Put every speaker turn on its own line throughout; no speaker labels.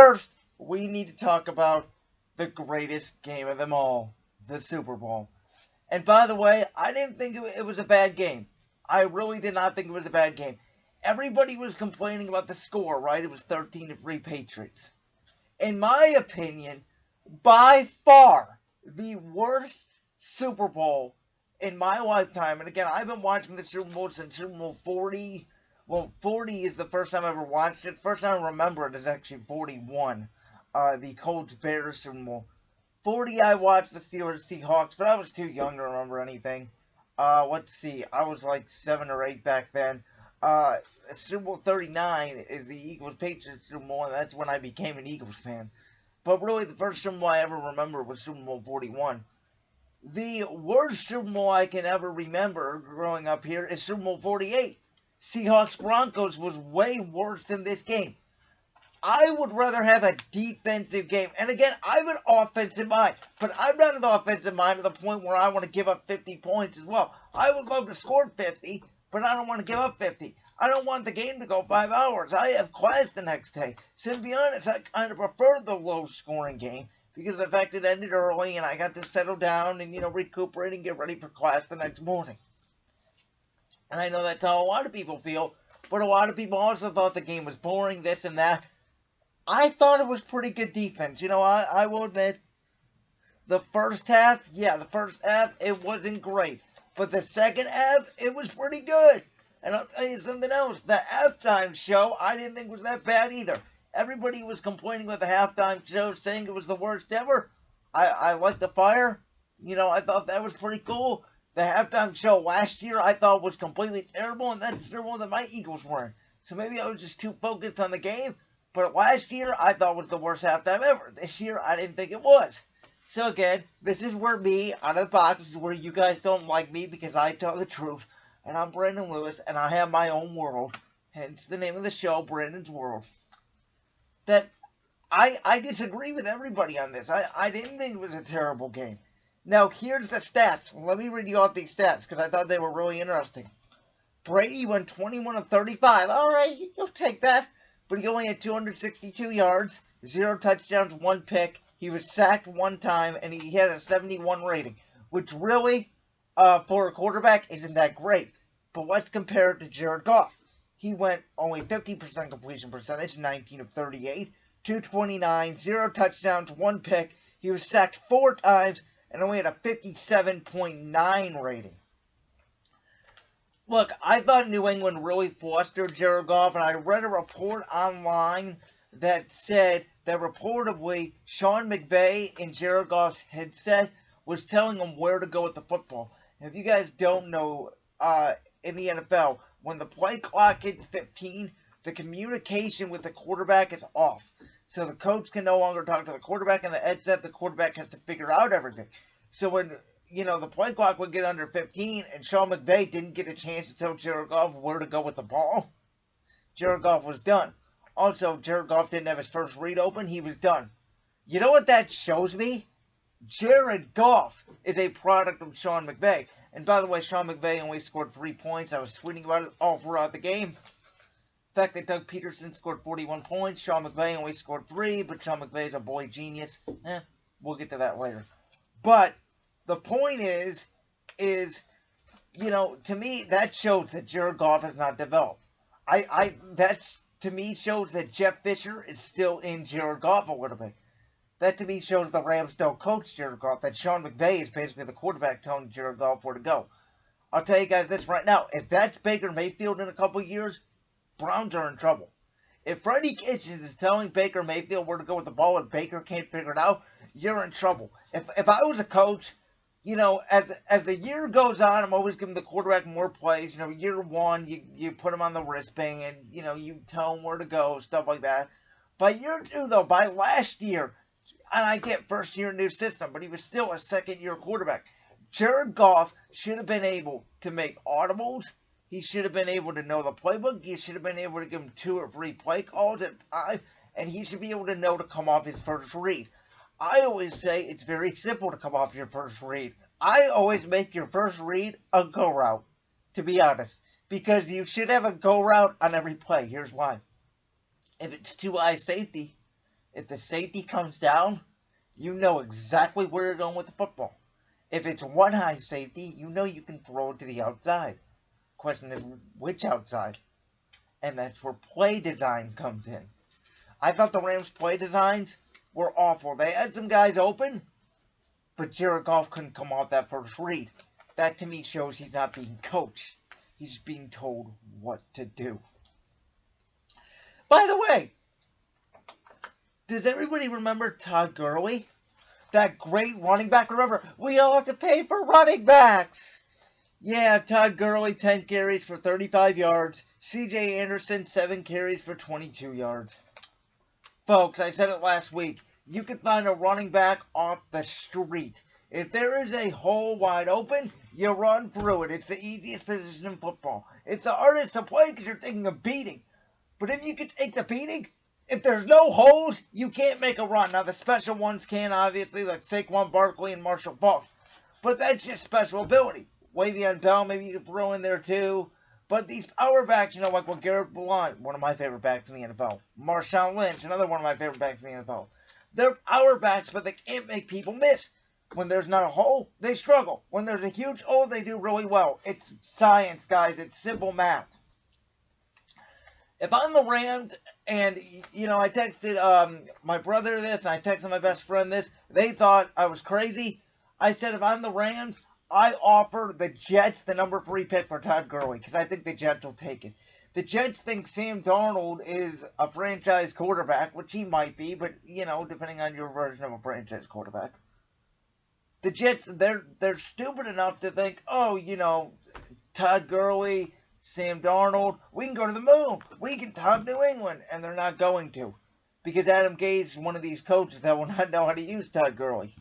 first, we need to talk about the greatest game of them all, the Super Bowl. And by the way, I didn't think it was a bad game. I really did not think it was a bad game. Everybody was complaining about the score, right? It was 13-3 Patriots. In my opinion, by far, the worst Super Bowl in my lifetime. And again, I've been watching the Super Bowl since Super Bowl 40. Well, 40 is the first time I ever watched it. First time I remember it is actually 41. The Colts-Bears Super Bowl. 40, I watched the Steelers-Seahawks, but I was too young to remember anything. Let's see. I was like 7 or 8 back then. Super Bowl 39 is the Eagles-Patriots Super Bowl, and that's when I became an Eagles fan. But really, the first Super Bowl I ever remember was Super Bowl 41. The worst Super Bowl I can ever remember growing up here is Super Bowl 48. Seahawks-Broncos was way worse than this game. I would rather have a defensive game. And again, I'm an offensive mind. But I'm not an offensive mind to the point where I want to give up 50 points as well. I would love to score 50, but I don't want to give up 50. I don't want the game to go 5 hours. I have class the next day. So to be honest, I kind of prefer the low-scoring game because of the fact it ended early and I got to settle down and, recuperate and get ready for class the next morning. And I know that's how a lot of people feel, but a lot of people also thought the game was boring, this and that. I thought it was pretty good defense. I will admit, the first half, it wasn't great. But the second half, it was pretty good. And I'll tell you something else. The halftime show, I didn't think was that bad either. Everybody was complaining about the halftime show, saying it was the worst ever. I liked the fire. I thought that was pretty cool. The halftime show last year, I thought was completely terrible, and that's the one that my Eagles were in. So maybe I was just too focused on the game. But last year, I thought was the worst halftime ever. This year, I didn't think it was. So again, this is where me, out of the box, this is where you guys don't like me because I tell the truth. And I'm Brandon Lewis, and I have my own world. Hence the name of the show, Brandon's World. That I disagree with everybody on this. I didn't think it was a terrible game. Now, here's the stats. Let me read you off these stats because I thought they were really interesting. Brady went 21 of 35. All right, you'll take that. But he only had 262 yards, 0 touchdowns, 1 pick. He was sacked 1 time, and he had a 71 rating, which really, for a quarterback, isn't that great. But let's compare it to Jared Goff. He went only 50% completion percentage, 19 of 38, 229, 0 touchdowns, 1 pick. He was sacked 4 times, and only had a 57.9 rating. Look, I thought New England really flustered Jared Goff, and I read a report online that said that reportedly Sean McVay in Jared Goff's headset was telling him where to go with the football. And if you guys don't know, in the NFL, when the play clock hits 15, the communication with the quarterback is off. So the coach can no longer talk to the quarterback in the headset. The quarterback has to figure out everything. So when the play clock would get under 15, and Sean McVay didn't get a chance to tell Jared Goff where to go with the ball, Jared Goff was done. Also, Jared Goff didn't have his first read open. He was done. You know what that shows me? Jared Goff is a product of Sean McVay. And by the way, Sean McVay only scored 3 points. I was tweeting about it all throughout the game. The fact that Doug Peterson scored 41 points, Sean McVay only scored 3, but Sean McVay is a boy genius. We'll get to that later. But the point is, to me, that shows that Jared Goff has not developed. That, to me, shows that Jeff Fisher is still in Jared Goff a little bit. That, to me, shows the Rams don't coach Jared Goff, that Sean McVay is basically the quarterback telling Jared Goff where to go. I'll tell you guys this right now. If that's Baker Mayfield in a couple years, Browns are in trouble. If Freddie Kitchens is telling Baker Mayfield where to go with the ball and Baker can't figure it out, you're in trouble. If I was a coach, as the year goes on, I'm always giving the quarterback more plays. Year 1, you put him on the wristband and, you tell him where to go, stuff like that. By year 2, though, by last year, and I get first year new system, but he was still a second-year quarterback. Jared Goff should have been able to make audibles. He should have been able to know the playbook. You should have been able to give him 2 or 3 play calls at a time, and he should be able to know to come off his first read. I always say it's very simple to come off your first read. I always make your first read a go route, to be honest, because you should have a go route on every play. Here's why. If it's too high safety, If the safety comes down, you know exactly where you're going with the football. If it's one high safety, you know you can throw it to the outside. Question is, which outside? And that's where play design comes in. I thought the Rams' play designs were awful. They had some guys open, but Jared Goff couldn't come off that first read. That to me shows he's not being coached. He's being told what to do. By the way, does everybody remember Todd Gurley? That great running back? Remember, we all have to pay for running backs. Yeah, Todd Gurley, 10 carries for 35 yards. C.J. Anderson, 7 carries for 22 yards. Folks, I said it last week. You can find a running back off the street. If there is a hole wide open, you run through it. It's the easiest position in football. It's the hardest to play because you're taking a beating. But if you can take the beating, if there's no holes, you can't make a run. Now, the special ones can, obviously, like Saquon Barkley and Marshall Faulk. But that's just special ability. Le'Veon Bell, maybe you can throw in there too. But these power backs, you know, like Garrett Blount, one of my favorite backs in the NFL. Marshawn Lynch, another one of my favorite backs in the NFL. They're power backs, but they can't make people miss. When there's not a hole, they struggle. When there's a huge hole, they do really well. It's science, guys. It's simple math. If I'm the Rams, and, you know, I texted my brother this, and I texted my best friend this, they thought I was crazy. I said, if I'm the Rams, I offer the Jets the number 3 pick for Todd Gurley, because I think the Jets will take it. The Jets think Sam Darnold is a franchise quarterback, which he might be, but, you know, depending on your version of a franchise quarterback. The Jets, they're stupid enough to think, oh, you know, Todd Gurley, Sam Darnold, we can go to the moon. We can top New England. And they're not going to. Because Adam Gase is one of these coaches that will not know how to use Todd Gurley.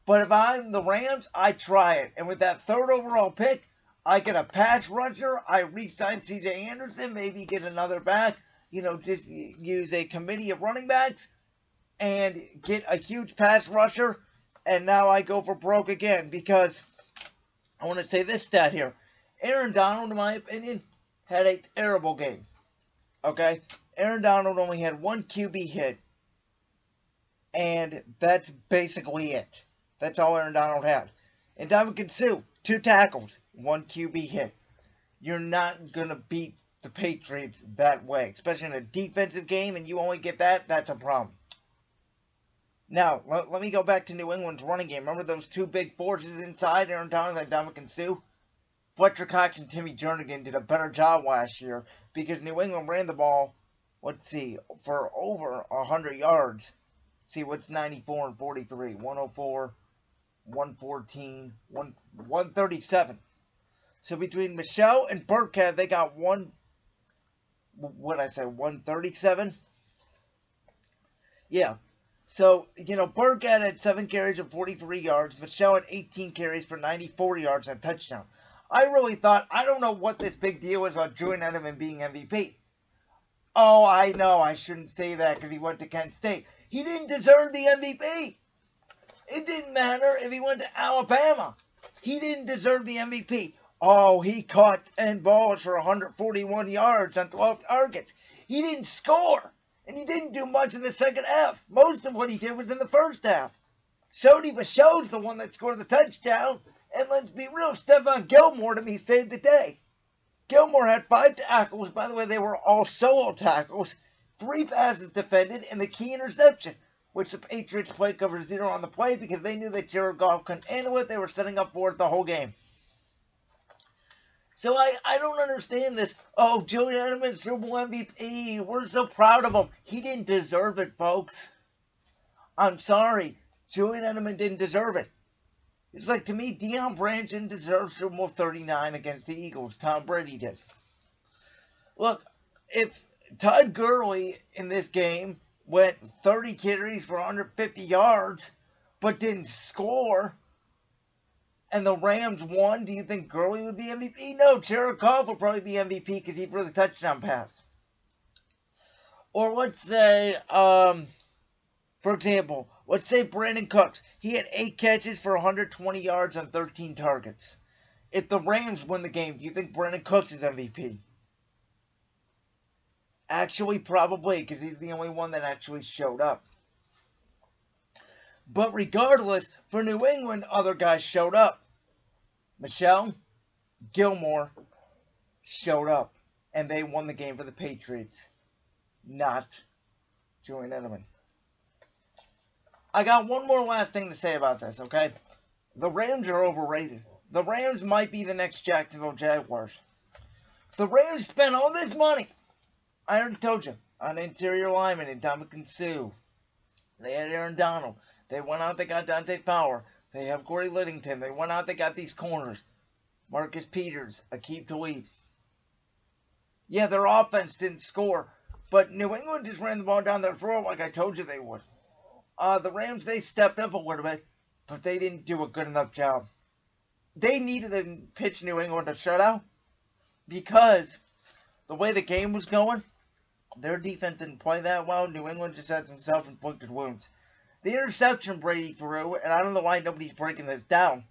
But if I'm the Rams, I try it. And with that 3rd overall pick, I get a pass rusher. I re-sign C.J. Anderson. Maybe get another back. You know, just use a committee of running backs. And get a huge pass rusher. And now I go for broke again. Because I want to say this stat here. Aaron Donald, in my opinion, had a terrible game. Okay? Aaron Donald only had 1 QB hit. And that's basically it. That's all Aaron Donald had. And Ndamukong Suh, 2 tackles, 1 QB hit. You're not going to beat the Patriots that way. Especially in a defensive game and you only get that, that's a problem. Now, let me go back to New England's running game. Remember those 2 big forces inside Aaron Donald and Ndamukong Suh? Fletcher Cox and Timmy Jernigan did a better job last year because New England ran the ball, let's see, for over 100 yards. See, what's 94 and 43? 104, 114, 137. So between Michelle and Burkhead, they got 137? Yeah. So, you know, Burkhead had 7 carries and 43 yards. Michelle had 18 carries for 94 yards and a touchdown. I really thought, I don't know what this big deal is about Julian Edelman being MVP. Oh, I know, I shouldn't say that because he went to Kent State. He didn't deserve the MVP. It didn't matter if he went to Alabama. He didn't deserve the MVP. Oh, he caught 10 balls for 141 yards on 12 targets. He didn't score. And he didn't do much in the second half. Most of what he did was in the first half. Sony Michel's the one that scored the touchdown. And let's be real, Stephon Gilmore to me saved the day. Gilmore had 5 tackles. By the way, they were all solo tackles. 3 passes defended and the key interception, which the Patriots played cover 0 on the play because they knew that Jared Goff couldn't handle it. They were setting up for it the whole game. So I don't understand this. Oh, Julian Edelman, Super Bowl MVP. We're so proud of him. He didn't deserve it, folks. I'm sorry. Julian Edelman didn't deserve it. It's like, to me, Deion Branch didn't deserve Super Bowl 39 against the Eagles. Tom Brady did. Look, if Todd Gurley in this game went 30 carries for 150 yards, but didn't score, and the Rams won, do you think Gurley would be MVP? No, Jared Goff would probably be MVP because he threw the touchdown pass. Or let's say, for example, let's say Brandon Cooks. He had 8 catches for 120 yards on 13 targets. If the Rams win the game, do you think Brandon Cooks is MVP? Actually, probably, because he's the only one that actually showed up. But regardless, for New England, other guys showed up. Michelle, Gilmore showed up. And they won the game for the Patriots. Not Julian Edelman. I got one more last thing to say about this, okay? The Rams are overrated. The Rams might be the next Jacksonville Jaguars. The Rams spent all this money. I already told you. On interior linemen and Ndamukong Suh. They had Aaron Donald. They went out, they got Dante Fowler. They have Corey Liddington. They went out, they got these corners. Marcus Peters, Aqib Talib. Yeah, their offense didn't score. But New England just ran the ball down their throat like I told you they would. The Rams, they stepped up a little bit. But they didn't do a good enough job. They needed to pitch New England a shutout. Because the way the game was going, their defense didn't play that well. New England just had some self-inflicted wounds. The interception Brady threw, and I don't know why nobody's breaking this down.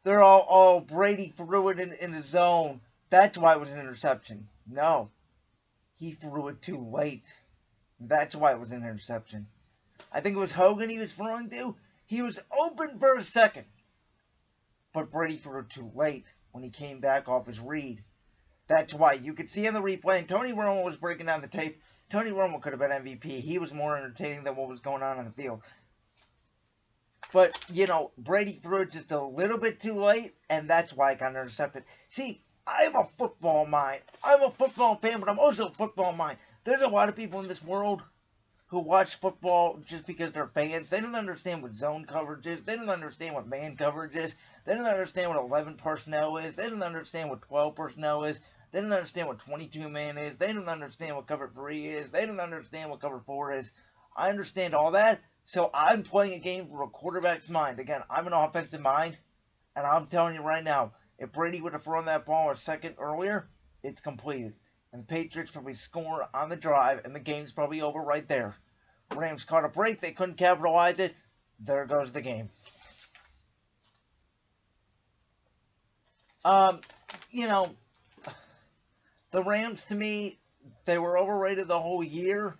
They're all Brady threw it in the zone. That's why it was an interception. No. He threw it too late. That's why it was an interception. I think it was Hogan he was throwing to. He was open for a second. But Brady threw it too late when he came back off his read. That's why. You could see in the replay, and Tony Romo was breaking down the tape. Tony Romo could have been MVP. He was more entertaining than what was going on the field. But, Brady threw it just a little bit too late, and that's why it got intercepted. See, I have a football mind. I'm a football fan, but I'm also a football mind. There's a lot of people in this world who watch football just because they're fans. They don't understand what zone coverage is. They don't understand what man coverage is. They don't understand what 11 personnel is. They don't understand what 12 personnel is. They don't understand what 22 man is. They don't understand what cover 3 is. They don't understand what cover 4 is. I understand all that. So I'm playing a game for a quarterback's mind. Again, I'm an offensive mind. And I'm telling you right now, if Brady would have thrown that ball a second earlier, it's completed. And the Patriots probably score on the drive, and the game's probably over right there. Rams caught a break. They couldn't capitalize it. There goes the game. The Rams, to me, they were overrated the whole year.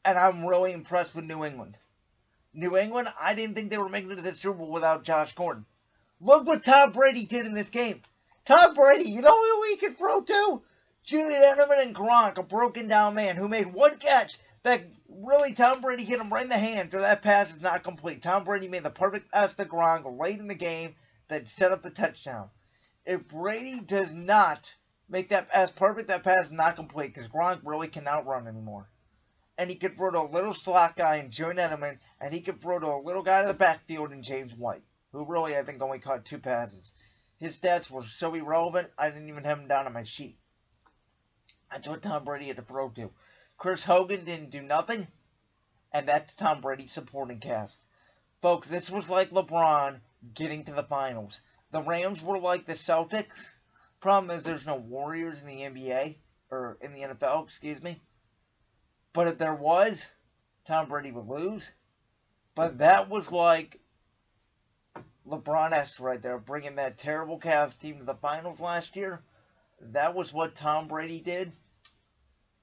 And I'm really impressed with New England. New England, I didn't think they were making it to the Super Bowl without Josh Gordon. Look what Tom Brady did in this game. Tom Brady, you know who he could throw to? Julian Edelman and Gronk, a broken down man who made one catch that really Tom Brady hit him right in the hand, so that pass is not complete. Tom Brady made the perfect pass to Gronk late in the game that set up the touchdown. If Brady does not make that pass perfect, that pass is not complete because Gronk really cannot run anymore. And he could throw to a little slot guy in Julian Edelman, and he could throw to a little guy in the backfield in James White, who really, I think, only caught 2 passes. His stats were so irrelevant, I didn't even have him down on my sheet. That's what Tom Brady had to throw to. Chris Hogan didn't do nothing, and that's Tom Brady's supporting cast. Folks, this was like LeBron getting to the finals. The Rams were like the Celtics. Problem is there's no Warriors in the NBA, or in the NFL, excuse me. But if there was, Tom Brady would lose. But that was like LeBron-esque right there, bringing that terrible Cavs team to the finals last year. That was what Tom Brady did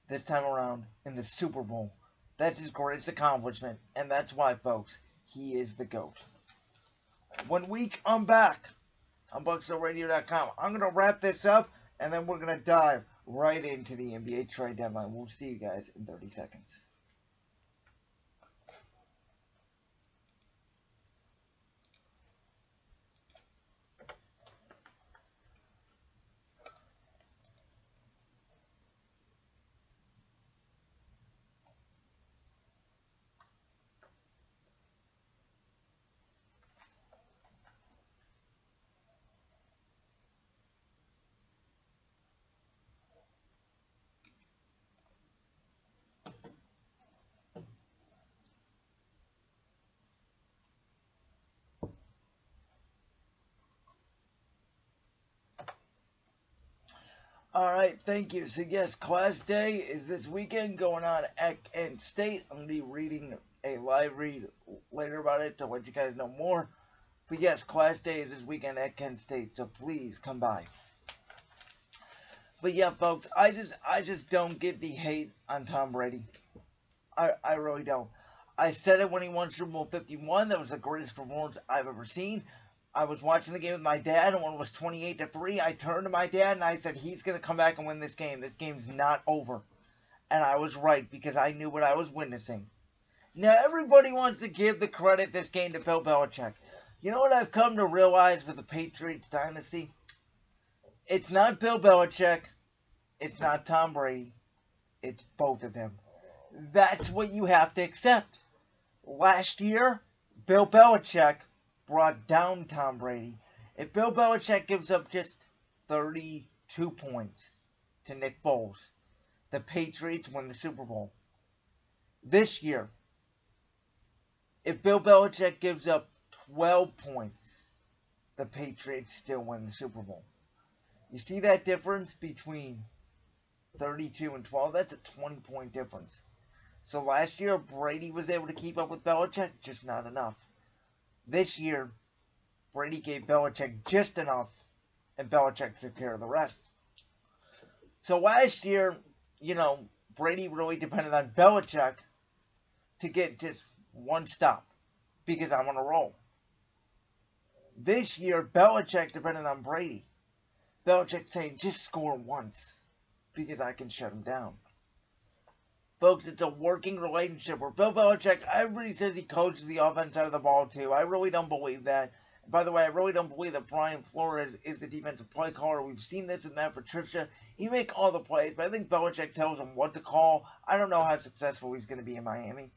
this time around in the Super Bowl. That's his greatest accomplishment, and that's why, folks, he is the GOAT. When we come back on blacksquirrelradio.com, I'm going to wrap this up, and then we're going to dive right into the NBA trade deadline. We'll see you guys in 30 seconds. Alright, thank you. So yes, Class Day is this weekend going on at Kent State. I'm going to be reading a live read later about it to let you guys know more. But yes, Class Day is this weekend at Kent State, so please come by. But yeah, folks, I just don't get the hate on Tom Brady. I really don't. I said it when he won Super Bowl 51. That was the greatest performance I've ever seen. I was watching the game with my dad, and when it was 28-3, I turned to my dad and I said, he's going to come back and win this game. This game's not over. And I was right, because I knew what I was witnessing. Now, everybody wants to give the credit this game to Bill Belichick. You know what I've come to realize with the Patriots dynasty? It's not Bill Belichick. It's not Tom Brady. It's both of them. That's what you have to accept. Last year, Bill Belichick brought down Tom Brady. If Bill Belichick gives up just 32 points to Nick Foles, the Patriots win the Super Bowl. This year, if Bill Belichick gives up 12 points, the Patriots still win the Super Bowl. You see that difference between 32 and 12? That's a 20-point difference. So last year, Brady was able to keep up with Belichick, just not enough. This year, Brady gave Belichick just enough, and Belichick took care of the rest. So last year, Brady really depended on Belichick to get just one stop, because I'm on a roll. This year, Belichick depended on Brady. Belichick saying, just score once, because I can shut him down. Folks, it's a working relationship where Bill Belichick, everybody says he coaches the offense side of the ball too. I really don't believe that. By the way, I really don't believe that Brian Flores is the defensive play caller. We've seen this in Matt Patricia. He make all the plays, but I think Belichick tells him what to call. I don't know how successful he's going to be in Miami.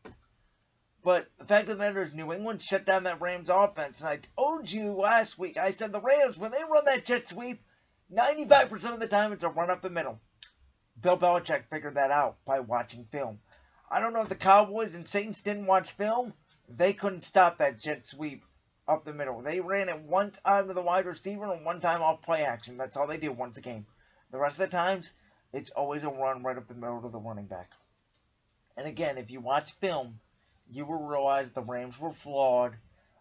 But the fact of the matter is New England shut down that Rams offense. And I told you last week, I said the Rams, when they run that jet sweep, 95% of the time it's a run up the middle. Bill Belichick figured that out by watching film. I don't know if the Cowboys and Saints didn't watch film. They couldn't stop that jet sweep up the middle. They ran it one time to the wide receiver and one time off play action. That's all they do once a game. The rest of the times, it's always a run right up the middle to the running back. And again, if you watch film, you will realize the Rams were flawed.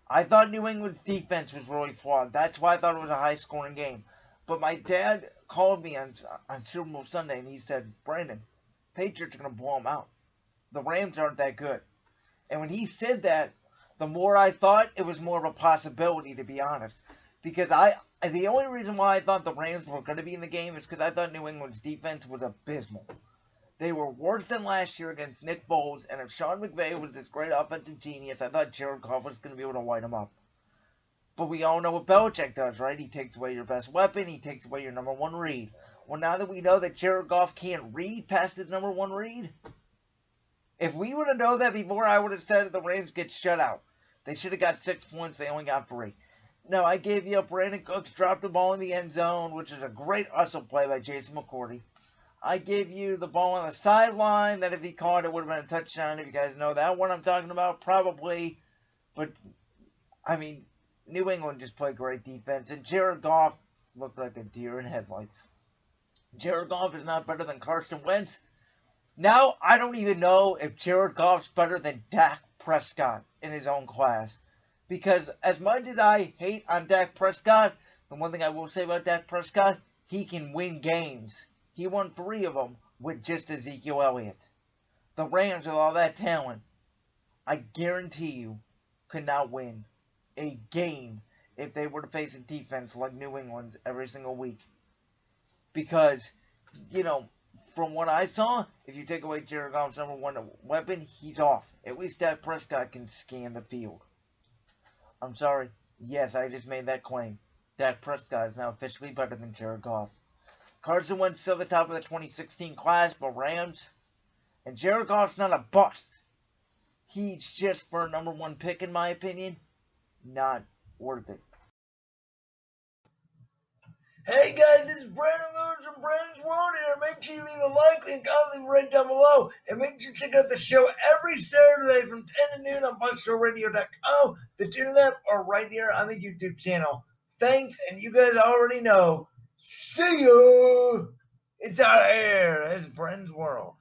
I thought New England's defense was really flawed. That's why I thought it was a high-scoring game. But my dad called me on Super Bowl Sunday, and he said, Brandon, Patriots are going to blow them out. The Rams aren't that good. And when he said that, the more I thought, it was more of a possibility, to be honest. Because the only reason why I thought the Rams were going to be in the game is because I thought New England's defense was abysmal. They were worse than last year against Nick Foles, and if Sean McVay was this great offensive genius, I thought Jared Goff was going to be able to light them up. But we all know what Belichick does, right? He takes away your best weapon. He takes away your number one read. Well, now that we know that Jared Goff can't read past his number one read, if we would have known that before, I would have said the Rams get shut out. They should have got 6 points. They only got 3. No, I gave you Brandon Cooks dropped the ball in the end zone, which is a great hustle play by Jason McCourty. I gave you the ball on the sideline that if he caught it would have been a touchdown. If you guys know that one I'm talking about, probably. But, I mean, New England just played great defense, and Jared Goff looked like a deer in headlights. Jared Goff is not better than Carson Wentz. Now, I don't even know if Jared Goff's better than Dak Prescott in his own class. Because as much as I hate on Dak Prescott, the one thing I will say about Dak Prescott, he can win games. He won 3 of them with just Ezekiel Elliott. The Rams, with all that talent, I guarantee you, could not win a game if they were to face a defense like New England's every single week. Because, from what I saw, if you take away Jared Goff's number one weapon, he's off. At least Dak Prescott can scan the field. I'm sorry. Yes, I just made that claim. Dak Prescott is now officially better than Jared Goff. Carson Wentz still the top of the 2016 class, but Rams. And Jared Goff's not a bust. He's just, for a number one pick, in my opinion, not worth it. Hey guys, this is Brandon Lewis from Brandon's World here. Make sure you leave a like and comment right down below. And make sure you check out the show every Saturday from 10 to noon on blacksquirrelradio.com, the Tune app, or right here on the YouTube channel. Thanks, and you guys already know. See ya! It's out of here. It's Brandon's World.